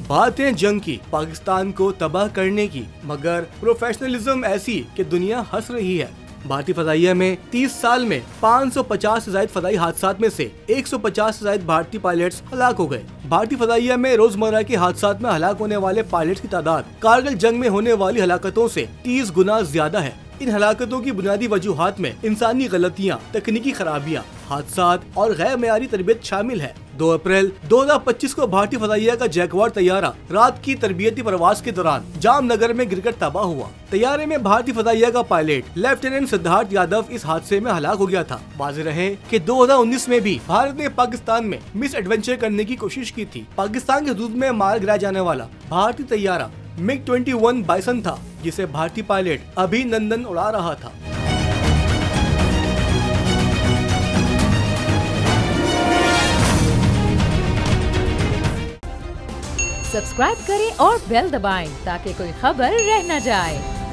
बातें जंग की, पाकिस्तान को तबाह करने की, मगर प्रोफेशनलिज्म ऐसी कि दुनिया हंस रही है। भारतीय फजाइया में 30 साल में 550 से ज्यादा फजाई हादसात में से 150 से ज्यादा भारतीय पायलट्स हलाक हो गए। भारतीय फजाइया में रोजमर्रा के हादसात में हलाक होने वाले पायलट्स की तादाद कारगिल जंग में होने वाली हलाकतों से 30 गुना ज्यादा है। इन हलाकतों की बुनियादी वजूहात में इंसानी गलतियाँ, तकनीकी खराबियाँ, हादसात और गैर मेयारी तरबियत शामिल है। 2 अप्रैल 2025 को भारतीय फजाइया का जैगवार तैयारा रात की तरबियती प्रवास के दौरान जामनगर में गिरकर तबाह हुआ। तैयारे में भारतीय फजाइया का पायलट लेफ्टिनेंट सिद्धार्थ यादव इस हादसे में हलाक हो गया था। वाज़ेह रहे कि 2019 में भी भारत ने पाकिस्तान में मिस एडवेंचर करने की कोशिश की थी। पाकिस्तान की हदूद में मार गिराया जाने वाला भारतीय तैयारा MiG-21 बाइसन था, जिसे भारतीय पायलट अभिनंदन उड़ा रहा था। सब्सक्राइब करें और बेल दबाएं ताकि कोई खबर रह न जाए।